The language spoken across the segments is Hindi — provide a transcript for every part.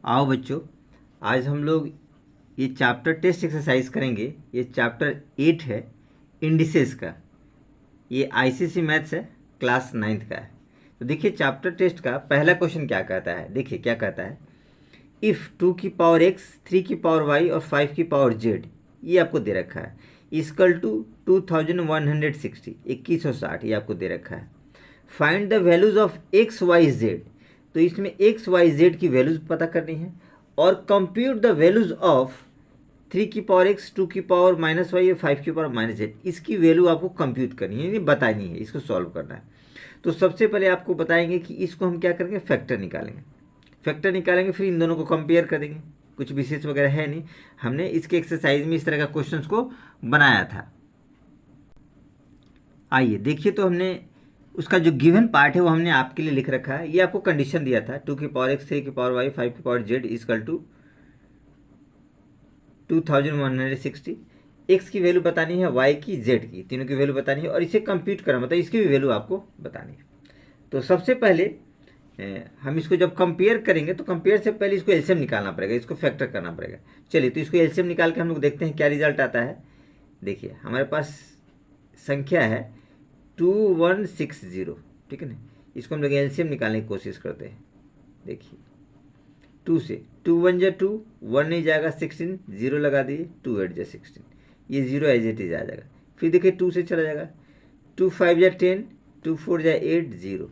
आओ बच्चों, आज हम लोग ये चैप्टर टेस्ट एक्सरसाइज करेंगे। ये चैप्टर 8 है, इंडिसेस का। ये आईसीएसई मैथ्स है, क्लास 9th का है। तो देखिए चैप्टर टेस्ट का पहला क्वेश्चन क्या कहता है। देखिए क्या कहता है, इफ़ 2 की पावर x, 3 की पावर y और 5 की पावर z, ये आपको दे रखा है, इक्वल टू 2160, 2160 ये आपको दे रखा है। Find the values of X Y Z, तो इसमें एक्स वाई जेड की वैल्यूज पता करनी है और कंप्यूट द वैल्यूज ऑफ 3 की पावर एक्स, 2 की पावर माइनस वाई और 5 की पावर माइनस जेड, इसकी वैल्यू आपको कंप्यूट करनी है, यानी बतानी है, इसको सॉल्व करना है। तो सबसे पहले आपको बताएंगे कि इसको हम क्या करेंगे, फैक्टर निकालेंगे। फैक्टर निकालेंगे, फिर इन दोनों को कंपेयर करेंगे। कुछ विशेष वगैरह है नहीं, हमने इसके एक्सरसाइज में इस तरह का क्वेश्चंस को बनाया था। आइए देखिए, तो हमने उसका जो गिवन पार्ट है वो हमने आपके लिए लिख रखा है। ये आपको कंडीशन दिया था, 2 की पावर एक्स, 3 की पावर वाई, 5 की power Z equal to 2160। X की वैल्यू बतानी है, वाई की, जेड की, तीनों की वैल्यू बतानी है और इसे कंप्यूट करना, मतलब इसकी भी वैल्यू आपको बतानी है। तो सबसे पहले हम इसको जब कंपेयर करेंगे तो कंपेयर से पहले इसको एलसीएम निकालना पड़ेगा, इसको फैक्टर करना पड़ेगा। चलिए तो इसको एलसीएम निकाल के हम लोग देखते हैं क्या रिजल्ट आता है। देखिए हमारे पास संख्या है 2160, ठीक है ना। इसको हम लोग एलसीएम निकालने की कोशिश करते हैं। देखिए 2 से 2 1 जा 2, 1 नहीं जाएगा, 16 जीरो लगा दिए, 2 8 जा 16, ये जीरो एज इट इज आ जाएगा। फिर देखिए 2 से चला जाएगा, 2 5 जा 10, 2 4 जा 8 जीरो।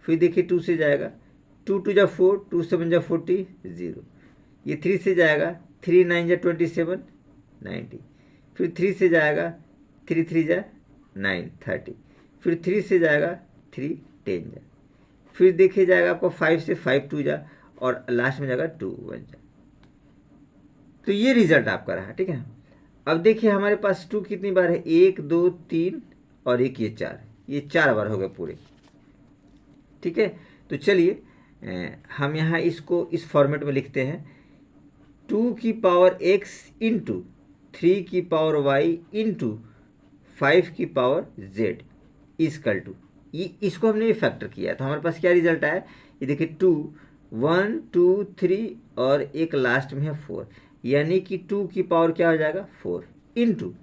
फिर देखिए 2 से जाएगा, 2 2 जा 4, 2 7 जा 40 जीरो। ये 3 से जाएगा, 3 9 जा 27 90। फिर 3 से जाएगा, 3 3 जा 9 30। फिर 3 से जाएगा, 3 10 जा। फिर देखिए जाएगा आपको 5 से 5 2 जा और लास्ट में जाएगा 2 1 जा। तो ये रिजल्ट आपका रहा, ठीक है। अब देखिए हमारे पास 2 कितनी बार है, 1 2 3 और एक ये 4, ये 4 बार हो गए पूरे, ठीक है। तो चलिए हम यहाँ इसको इस फॉर्मेट में लिखते हैं, 2 की पावर x इंटू 3 की पावर y इंटू 5 की पावर z इजकल टू, इसको हमने ये फैक्टर किया है। तो हमारे पास क्या रिजल्ट आया, ये देखिए 2 1 2 3 और एक लास्ट में है 4, यानी कि 2 की पावर क्या हो जाएगा 4 इंटू,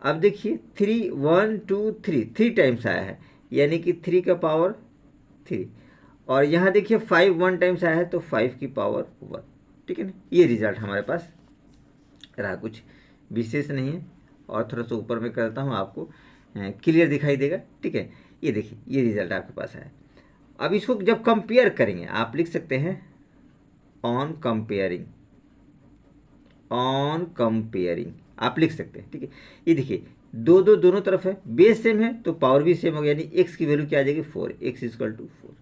अब देखिए 3 1 2 3 3 टाइम्स आया है, यानी कि 3 का पावर 3, और यहाँ देखिए 5 1 टाइम्स आया है तो 5 की पावर 1, ठीक है ना। ये रिजल्ट हमारे पास रहा, कुछ विशेष नहीं है। और थोड़ा सा ऊपर में करता हूँ, आपको क्लियर दिखाई देगा, ठीक है। ये देखिए ये रिजल्ट आपके पास है। अब इसको जब कंपेयर करेंगे आप लिख सकते हैं ऑन कंपेयरिंग, ऑन कंपेयरिंग आप लिख सकते हैं, ठीक है। ये देखिए दो दो दोनों तरफ है, बेस सेम है तो पावर भी सेम हो गया, यानी एक्स की वैल्यू क्या आ जाएगी 4, एक्स इक्वल टू 4।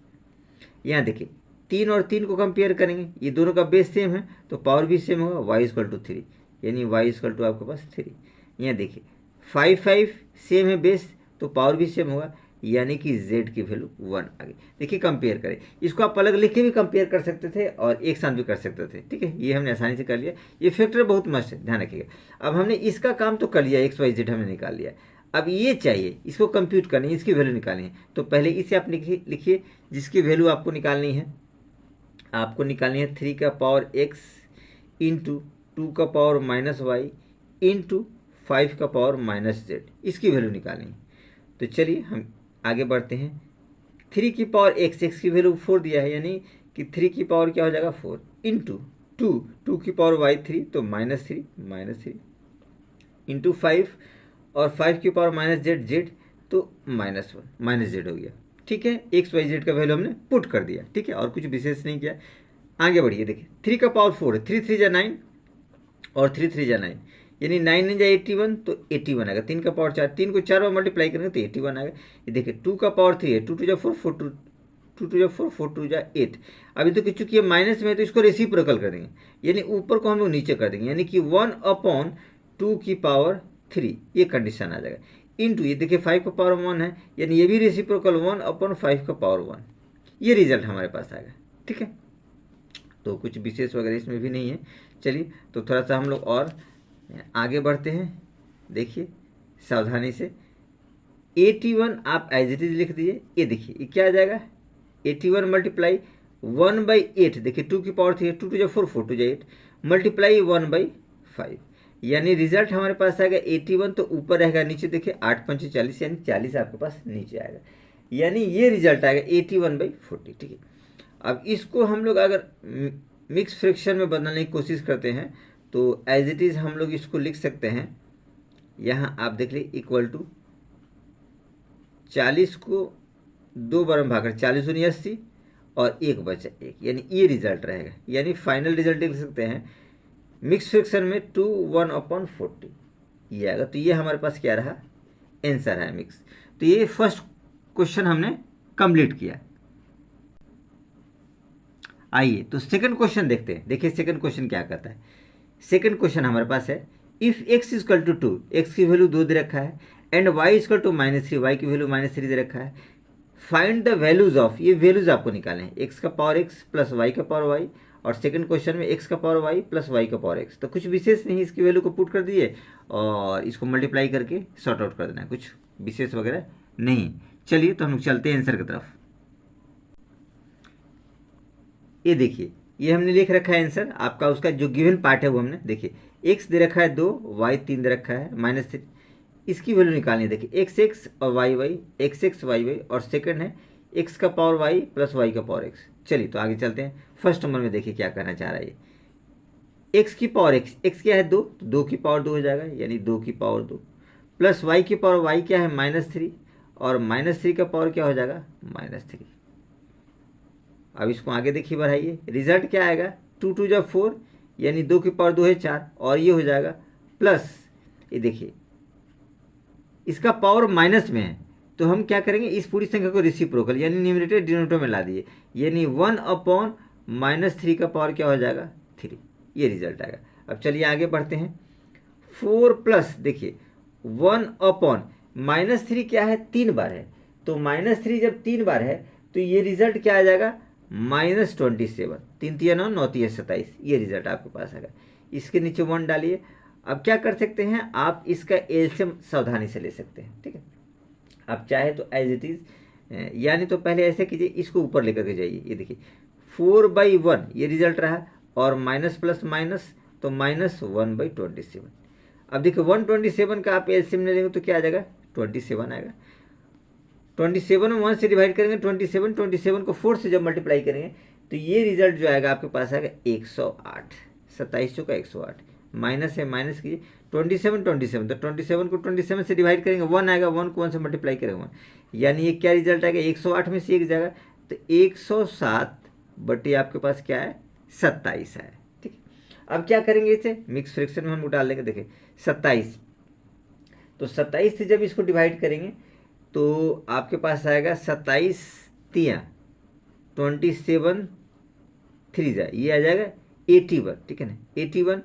यहाँ देखिए 3 और 3 को कंपेयर करेंगे, ये दोनों का बेस सेम है तो पावर भी सेम होगा, वाई इक्वल टू 3, यानी वाई इक्वल टू आपके पास 3। यहाँ देखिए 5 5 सेम है बेस तो पावर भी सेम होगा, यानी कि z की वैल्यू 1 आ गई। देखिए कंपेयर करें, इसको आप अलग लिख के भी कंपेयर कर सकते थे और एक साथ भी कर सकते थे, ठीक है। ये हमने आसानी से कर लिया, ये फैक्टर बहुत मस्त है, ध्यान रखिएगा। अब हमने इसका काम तो कर लिया, एक्स वाई जेड हमने निकाल लिया। अब ये चाहिए, इसको कंप्यूट करनी है, इसकी वैल्यू निकालनी है। तो पहले इसे आप लिखिए जिसकी वैल्यू आपको निकालनी है। आपको निकालनी है 3 का पावर एक्स इंटू 2 का पावर माइनस वाई इंटू 5 का पावर माइनस जेड, इसकी वैल्यू निकालनी है। तो चलिए हम आगे बढ़ते हैं। 3 की पावर एक्स, एक्स की वैल्यू 4 दिया है, यानी कि 3 की पावर क्या हो जाएगा 4 इंटू 2, 2 की पावर वाई 3 तो माइनस थ्री इंटू 5 और 5 की पावर माइनस जेड, जेड तो -1 माइनस जेड हो गया, ठीक है। एक्स वाई जेड का वैल्यू हमने पुट कर दिया, ठीक है, और कुछ विशेष नहीं किया। आगे बढ़िए, देखिए 3 का पावर 4 है, 3 3 जा 9 और 3 3 जा 9, यानी 9 9 जा 81 तो 81 आएगा। 3 का पावर 4, 3 को 4 बार मल्टीप्लाई करेंगे तो 81 आएगा। ये देखिए 2 का पावर 3 है, 2 2 जा 4, 4 2 2 2 जा 4, 4 2 जा 8। अभी तो चूंकि ये माइनस में है तो इसको रेसिप्रोकल कर देंगे, यानी ऊपर को हम लोग नीचे कर देंगे, यानी कि 1/2 की पावर 3, ये कंडीशन आ जाएगा। इंटू ये देखिए 5 का पावर 1 है, यानी ये भी रेसिप्रोकल 1/5 का पावर 1, ये रिजल्ट हमारे पास आएगा, ठीक है। तो कुछ विशेष वगैरह इसमें भी नहीं है। चलिए तो थोड़ा सा हम लोग और आगे बढ़ते हैं। देखिए सावधानी से, 81 आप एज इट इज लिख दीजिए। ये देखिए ये क्या आ जाएगा, 81 मल्टीप्लाई 1/8, देखिए 2 की पावर 3, 2 टू 4, 4 टू 8, मल्टीप्लाई 1/5, यानी रिजल्ट हमारे पास आएगा 81, तो ऊपर रहेगा, नीचे देखिए 8 पंचे 40, यानी 40 आपके पास नीचे आएगा, यानी ये रिजल्ट आएगा 81/40। ठीक है, अब इसको हम लोग अगर मिक्स फ्रैक्शन में बदलने की कोशिश करते हैं तो एज इट इज़ हम लोग इसको लिख सकते हैं, यहाँ आप देख लीजिए इक्वल टू 40 को 2 बार में भाग कर 40 दूनी 80 और 1 बचा 1, यानी ये रिजल्ट रहेगा, यानी फाइनल रिजल्ट लिख सकते हैं मिक्स फ्रैक्शन में 2 1/40 ये आएगा। तो ये हमारे पास क्या रहा, आंसर है मिक्स। तो ये फर्स्ट क्वेश्चन हमने कंप्लीट किया। आइए तो सेकंड क्वेश्चन देखते हैं। देखिए सेकंड क्वेश्चन क्या कहता है। सेकंड क्वेश्चन हमारे पास है if x equal to 2, X की वैल्यू 2 दे रखा है, and y equal to -3, Y की वैल्यू -3 दे रखा है, फाइंड द वैल्यूज ऑफ, ये वैल्यूज आपको निकालने हैं, x का पावर x प्लस y का पावर y, और सेकंड क्वेश्चन में x का पावर y प्लस y का पावर x। तो कुछ विशेष नहीं, इसकी वैल्यू को पुट कर दिए और इसको मल्टीप्लाई करके सॉर्ट आउट कर देना है, कुछ विशेष वगैरह नहीं। चलिए तो हम लोग चलते हैं आंसर की तरफ। ये देखिए ये हमने लिख रखा है आंसर आपका, उसका जो गिवन पार्ट है वो हमने देखिए x दे रखा है 2, y 3 दे रखा है -3, इसकी वैल्यू निकालनी है। देखिए एक्स एक्स और Y Y, X X Y Y, और सेकंड है एक्स का पावर वाई प्लस वाई का पावर एक्स। चलिए तो आगे चलते हैं। फर्स्ट नंबर में देखिए क्या कहना चाह रहा है ये, एक्स की पावर एक्स, एक्स क्या है 2, तो 2 की पावर 2 हो जाएगा, यानी 2 की पावर 2, प्लस वाई की पावर वाई क्या है -3, और -3 का पावर क्या हो जाएगा -3। अब इसको आगे देखिए बढ़ाइए, रिजल्ट क्या आएगा 2 2 जा 4, यानी 2 की पावर 2 है 4, और ये हो जाएगा प्लस, ये देखिए इसका पावर माइनस में है, तो हम क्या करेंगे इस पूरी संख्या को रेसिप्रोकल यानी न्यूमरेटर डिनोमिनेटर में ला दिए, यानी 1/-3 का पावर क्या हो जाएगा 3, ये रिजल्ट आएगा। अब चलिए आगे बढ़ते हैं। 4 प्लस देखिए 1/-3 क्या है 3 बार है, तो -3 जब 3 बार है तो ये रिजल्ट क्या आ जाएगा -27, 3 3 9 9 3 27, ये रिजल्ट आपके पास आएगा। इसके नीचे 1 डालिए। अब क्या कर सकते हैं आप, इसका एलसीएम सावधानी से ले सकते हैं, ठीक है। आप चाहे तो एज इट इज़, यानी तो पहले ऐसे कीजिए, इसको ऊपर लेकर के जाइए, ये देखिए 4/1 ये रिजल्ट रहा, और माइनस प्लस माइनस तो -1/27। अब देखिए 127 का आप एलसीएम ले लेंगे तो क्या आ जाएगा 27 आएगा। 27 में 1 से डिवाइड करेंगे 27 को 4 से जब मल्टीप्लाई करेंगे तो ये रिजल्ट जो आएगा आपके पास आएगा 108, 27 का 108, माइनस है माइनस कीजिए 27 तो 27 को 27 से डिवाइड करेंगे 1 आएगा, 1 को 1 से मल्टीप्लाई करेंगे 1, यानी ये क्या रिजल्ट आएगा 108 में से एक जाएगा, तो 107 बटे आपके पास क्या है 27 है, ठीक है। अब क्या करेंगे इसे मिक्स फ्रैक्शन में हम डाल देंगे। देखिए 27, तो 27 से जब इसको डिवाइड करेंगे तो आपके पास आएगा 27 3 27 3 जाए, ये आ जाएगा 81, ठीक है ना 81।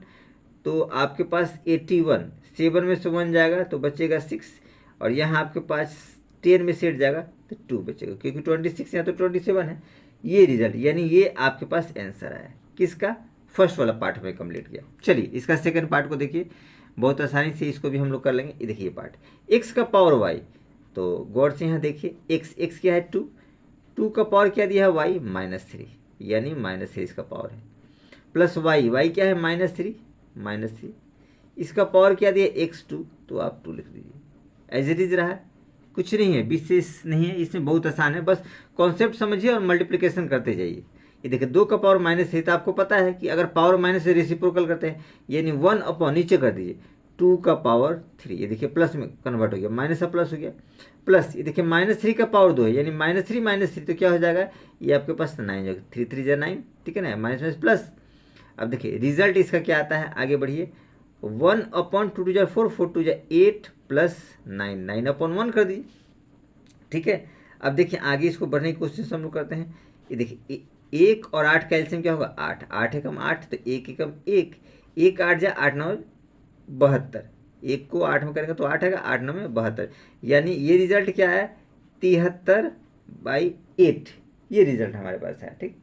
तो आपके पास 81, 7 में से 1 जाएगा तो बचेगा 6, और यहाँ आपके पास 10 में से 8 जाएगा तो 2 बचेगा, क्योंकि 26 यहाँ तो 27 है, ये रिजल्ट, यानी ये आपके पास आंसर आया किसका, फर्स्ट वाला पार्ट में कंप्लीट किया। चलिए इसका सेकंड पार्ट को देखिए, बहुत आसानी से इसको भी हम लोग कर लेंगे। ये देखिए पार्ट एक्स का पावर वाई, तो गौर से यहाँ देखिए एक्स क्या है 2, 2 का पावर क्या दिया है वाई -3, यानी -3 इसका पावर है, प्लस वाई क्या है -3, इसका पावर क्या दिया x2, तो आप 2 लिख दीजिए, एज इट इज रहा, कुछ नहीं है विशेष नहीं है इसमें, बहुत आसान है, बस कॉन्सेप्ट समझिए और मल्टीप्लिकेशन करते जाइए। ये देखिए 2 का पावर -3, तो आपको पता है कि अगर पावर माइनस से रेसिप्रोकल करते हैं, यानी 1 नीचे कर दीजिए 2 का पावर 3, ये देखिए प्लस में कन्वर्ट हो गया, माइनस का प्लस हो गया, प्लस ये देखिए -3 का पावर 2 है, यानी -3 तो क्या हो जाएगा ये आपके पास 9 जाएगा, 3 3 जा 9, ठीक है ना, माइनस प्लस। अब देखिए रिजल्ट इसका क्या आता है, आगे बढ़िए 1/2 जा 4, 4 2 जा 8 प्लस 9, 9/1 कर दीजिए, ठीक है। अब देखिए आगे इसको बढ़ने की कोशिश हम लोग करते हैं। ये देखिए 1 और 8 का एलसीएम क्या होगा 8, 8 एकम 8, तो 1 एकम 1, 1 8 जा 8 9 72, 1 को 8 में करेंगे तो 8 आएगा, 8 9 में 72, यानी ये रिजल्ट क्या है 73/8, ये रिजल्ट हमारे पास है, ठीक।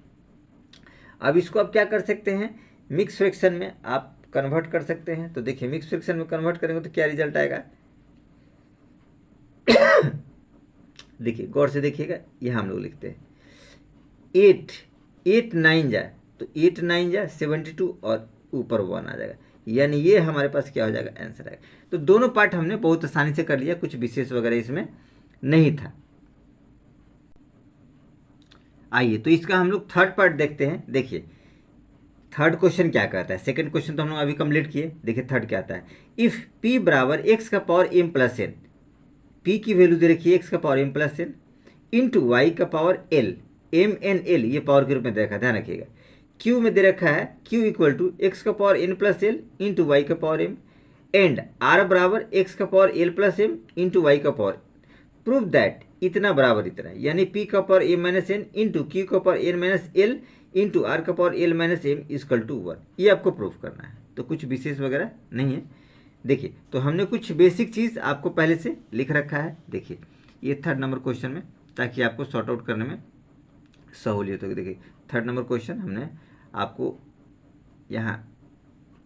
अब इसको आप क्या कर सकते हैं मिक्स फ्रैक्शन में आप कन्वर्ट कर सकते हैं। तो देखिए मिक्स फ्रैक्शन में कन्वर्ट करेंगे तो क्या रिजल्ट आएगा देखिए गौर से देखिएगा, यहाँ हम लोग लिखते हैं 8 8 9 जाए तो 8 9 जाए 72 और ऊपर 1 आ जाएगा, यानी ये हमारे पास क्या हो जाएगा, आंसर आएगा। तो दोनों पार्ट हमने बहुत आसानी से कर लिया, कुछ विशेष वगैरह इसमें नहीं था। आइए तो इसका हम लोग थर्ड पार्ट देखते हैं। देखिए थर्ड क्वेश्चन क्या कहता है, सेकंड क्वेश्चन तो हम लोग अभी कंप्लीट किए, देखिए थर्ड क्या आता है। इफ p बराबर x का power m plus n, p की वैल्यू दे रखी है x का power m plus n into Y का power l, m n l ये पावर के रूप में दे रखा है, ध्यान रखिएगा। q में दे रखा है q इक्वल टू x का power n plus l into Y का पावर m, एंड r बराबर x का power l plus m into Y का पावर। प्रूव दैट इतना बराबर इतना, यानी p का power m minus n into q का power n minus l into r का power l minus m equal to 1, ये आपको प्रूफ करना है। तो कुछ विशेष वगैरह नहीं है। देखिए तो हमने कुछ बेसिक चीज़ आपको पहले से लिख रखा है। देखिए ये थर्ड नंबर क्वेश्चन में, ताकि आपको सॉर्ट आउट करने में सहूलियत होगी। देखिए थर्ड नंबर क्वेश्चन हमने आपको यहाँ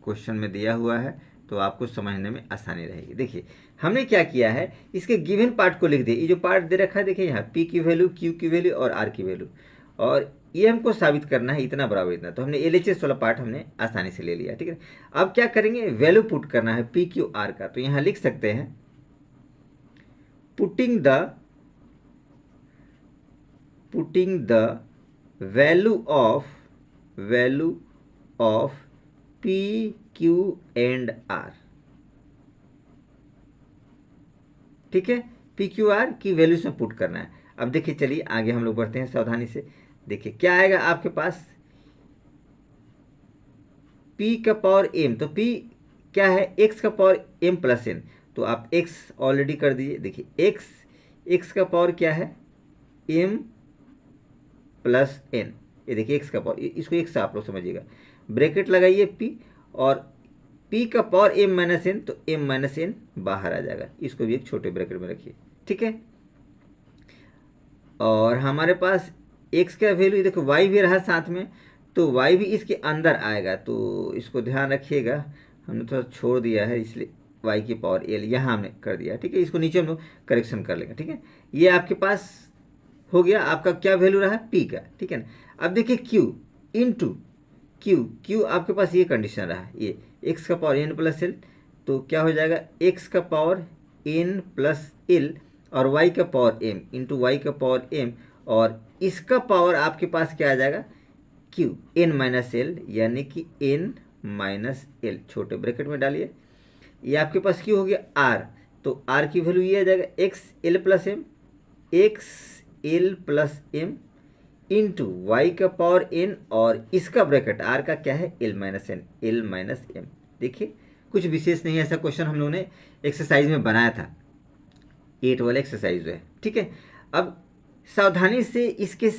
क्वेश्चन में दिया हुआ है, तो आपको समझने में आसानी रहेगी। देखिए हमने क्या किया है, इसके गिवन पार्ट को लिख दिया। ये जो पार्ट दे रखा है देखिए यहाँ p की वैल्यू, q की वैल्यू और r की वैल्यू, और ये हमको साबित करना है इतना बराबर इतना। तो हमने LHS वाला पार्ट हमने आसानी से ले लिया, ठीक है। अब क्या करेंगे, वैल्यू पुट करना है p q r का। तो यहाँ लिख सकते हैं putting the value of p q and r, ठीक है। पी क्यू आर की वैल्यूज में पुट करना है। अब देखिए चलिए आगे हम लोग बढ़ते हैं सावधानी से। देखिए क्या आएगा आपके पास, p का पावर m, तो p क्या है, x का पावर m प्लस n, तो आप x ऑलरेडी कर दीजिए। देखिए x का पावर क्या है, m प्लस n, ये देखिए x का पावर, इसको x से आप लोग समझिएगा, ब्रैकेट लगाइए p, और p का पावर m माइनस n, तो m माइनस n बाहर आ जाएगा, इसको भी एक छोटे ब्रैकेट में रखिए, ठीक है। और हमारे पास x का वैल्यू देखो, y भी रहा साथ में, तो y भी इसके अंदर आएगा, तो इसको ध्यान रखिएगा। हमने थोड़ा छोड़ दिया है, इसलिए y की पावर l यहाँ हमने कर दिया, ठीक है। इसको नीचे हम लोग करेक्शन कर लेंगे, ठीक है। ये आपके पास हो गया, आपका क्या वैल्यू रहा, p का, ठीक है ना। अब देखिए q इंटू q आपके पास ये कंडीशन रहा, ये x का पावर n प्लस l, तो क्या हो जाएगा, x का पावर n प्लस l और y का पावर m इंटू वाई का पावर m, और इसका पावर आपके पास क्या आ जाएगा, q n माइनस l, यानी कि n माइनस l, छोटे ब्रैकेट में डालिए। ये आपके पास q हो गया r, तो r की वैल्यू ये आ जाएगा x l plus m into Y का पावर n, और इसका ब्रैकेट r का क्या है, l माइनस m। देखिए कुछ विशेष नहीं है, ऐसा क्वेश्चन हम लोगों ने एक्सरसाइज में बनाया था, 8 वाला एक्सरसाइज है, ठीक है। अब सावधानी से इसके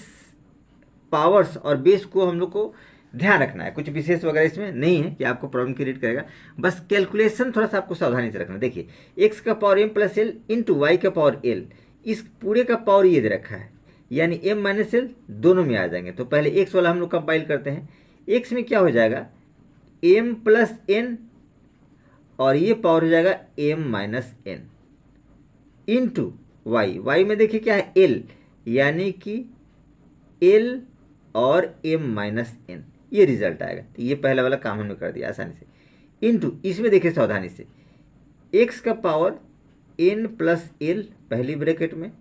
पावर्स और बेस को हम लोग को ध्यान रखना है, कुछ विशेष वगैरह इसमें नहीं है कि आपको प्रॉब्लम क्रिएट करेगा, बस कैलकुलेशन थोड़ा सा आपको सावधानी से रखना। देखिए x का पावर m प्लस l इंटू वाई का पावर l, इस पूरे का पावर ये दे रखा है, यानी m माइनस l दोनों में आ जाएंगे। तो पहले x वाला हम लोग कंपाइल करते हैं। x में क्या हो जाएगा, m प्लस n, और ये पावर हो जाएगा m minus n into Y में देखिए क्या है, l, यानी कि l और m माइनस n, ये रिजल्ट आएगा। तो ये पहला वाला काम हमने कर दिया आसानी से। इंटू इसमें देखिए सावधानी से, x का पावर n प्लस l पहली ब्रैकेट में,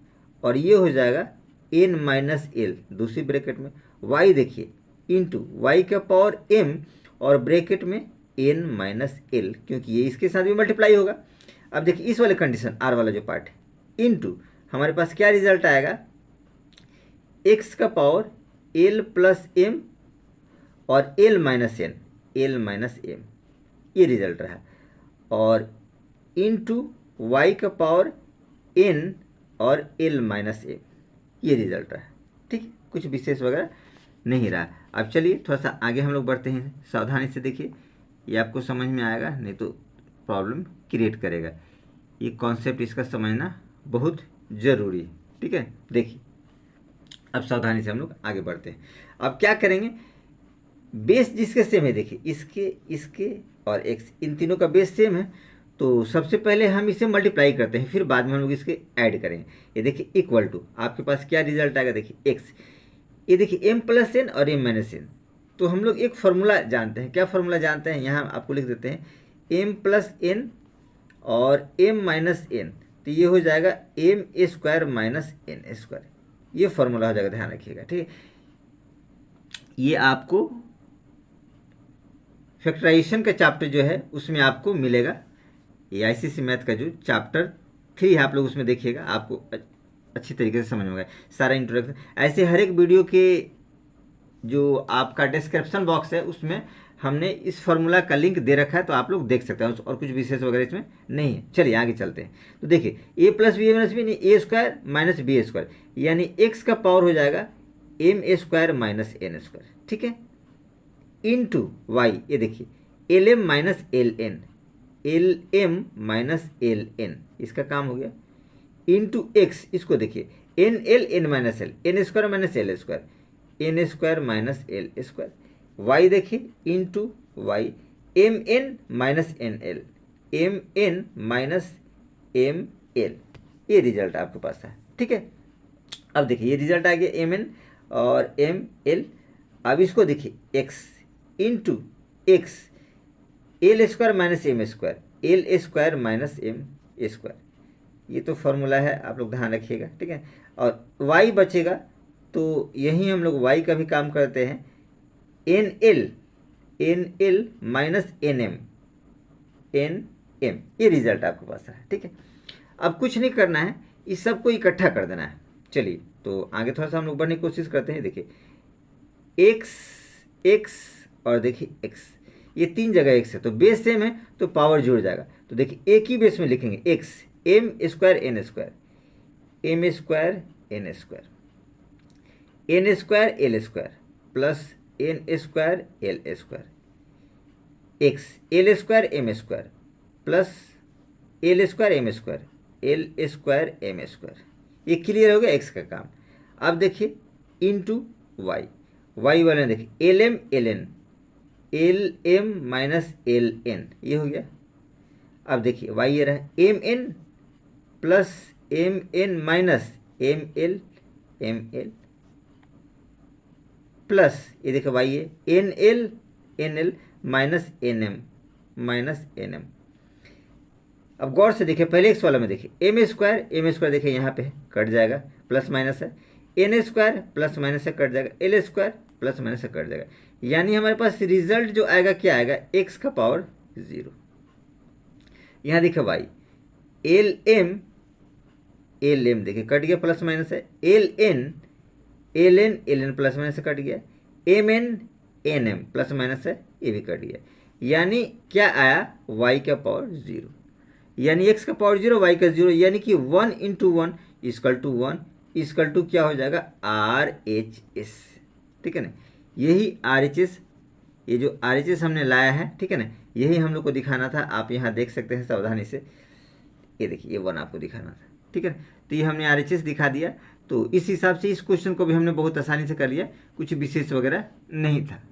और ये हो जाएगा n माइनस l दूसरी ब्रैकेट में, y देखिए इंटू वाई का पावर m और ब्रैकेट में n माइनस l, क्योंकि ये इसके साथ भी मल्टीप्लाई होगा। अब देखिए इस वाले कंडीशन r वाला जो पार्ट है, इंटू हमारे पास क्या रिजल्ट आएगा, x का पावर l प्लस m और l माइनस m, ये रिजल्ट रहा, और इंटू वाई का पावर n और l माइनस m, ये रिजल्ट रहा, ठीक है। कुछ विशेष वगैरह नहीं रहा। अब चलिए थोड़ा सा आगे हम लोग बढ़ते हैं, सावधानी से देखिए, ये आपको समझ में आएगा, नहीं तो प्रॉब्लम क्रिएट करेगा। ये कॉन्सेप्ट इसका समझना बहुत ज़रूरी है, ठीक है। देखिए अब सावधानी से हम लोग आगे बढ़ते हैं। अब क्या करेंगे, बेस जिसके सेम है, देखिए इसके और x, इन तीनों का बेस सेम है, तो सबसे पहले हम इसे मल्टीप्लाई करते हैं, फिर बाद में हम लोग इसके ऐड करेंगे। ये देखिए इक्वल टू, आपके पास क्या रिजल्ट आएगा, देखिए x ये देखिए m प्लस एन और m माइनस एन, तो हम लोग एक फार्मूला जानते हैं। क्या फार्मूला जानते हैं, यहाँ आपको लिख देते हैं m प्लस एन और m माइनस एन, तो ये हो जाएगा m square minus N square, ये फार्मूला हो जाएगा, ध्यान रखिएगा, ठीक है। ये आपको फैक्टराइजेशन का चैप्टर जो है उसमें आपको मिलेगा, ये आईसीएसई मैथ का जो चैप्टर 3 है आप लोग उसमें देखिएगा, आपको अच्छी तरीके से समझ में आएगा सारा इंट्रोडक्शन। ऐसे हर एक वीडियो के जो आपका डिस्क्रिप्शन बॉक्स है उसमें हमने इस फार्मूला का लिंक दे रखा है, तो आप लोग देख सकते हैं, और कुछ विशेष वगैरह इसमें नहीं है। चलिए आगे चलते हैं। तो देखिए A plus B minus B, A square minus B square, यानी एक्स का पावर हो जाएगा M square minus N square, ठीक है, इंटू वाई, ये देखिए L M minus L N, L M minus L N, इसका काम हो गया, इंटू एक्स, इसको देखिए N L N minus L, N square minus L square, N square minus L square, Y देखिए into Y M N minus N L, M N minus M L, ये रिजल्ट आपके पास है, ठीक है। अब देखिए ये रिजल्ट आ गया एम एन और एम एल। अब इसको देखिए X into X, L square minus M square, L square minus M square, ये तो फॉर्मूला है, आप लोग ध्यान रखिएगा, ठीक है। और y बचेगा, तो यहीं हम लोग y का भी काम करते हैं, N L minus N M, ये रिजल्ट आपके पास है, ठीक है। अब कुछ नहीं करना है, इस सब को इकट्ठा कर देना है। चलिए तो आगे थोड़ा सा हम लोग बढ़ने की कोशिश करते हैं। देखिए एक्स और देखिए एक्स, ये 3 जगह एक्स है, तो बेस सेम है तो पावर जुड़ जाएगा। तो देखिए एक ही बेस में लिखेंगे X, M square N square, M square N square, N square L square plus N square L square, X L square M square plus L square M square, L square M square, ये क्लियर हो गया एक्स का काम। अब देखिए इंटू वाई, वाई वाले देखिए L M minus L N, ये हो गया। अब देखिए वाई ये रहा M N plus M N minus M L plus ये देखिए वाई है N L minus N M. अब गौर से देखिए पहले एक्स वाला में देखिए एम स्क्वायर देखिए यहाँ पे कट जाएगा, प्लस माइनस है, एन स्क्वायर प्लस माइनस से कट जाएगा, एल स्क्वायर प्लस माइनस से कट जाएगा, यानी हमारे पास रिजल्ट जो आएगा क्या आएगा, एक्स का पावर 0। यहाँ देखिए वाई एल एम देखिए कट गया, प्लस माइनस है, एल एन प्लस माइनस से कट गया, एम एन प्लस माइनस है, ये भी कट गया, यानी क्या आया, वाई का पावर 0, यानी एक्स का पावर 0 वाई का 0, यानी कि 1 into 1 equal to 1 equal to क्या हो जाएगा, RHS, ठीक है ना। यही RHS, ये जो RHS हमने लाया है, ठीक है ना, यही हम लोग को दिखाना था। आप यहाँ देख सकते हैं सावधानी से, ये देखिए ये 1 आपको दिखाना था, ठीक है ना। तो ये हमने RHS दिखा दिया, तो इस हिसाब से इस क्वेश्चन को भी हमने बहुत आसानी से कर लिया, कुछ विशेष वगैरह नहीं था।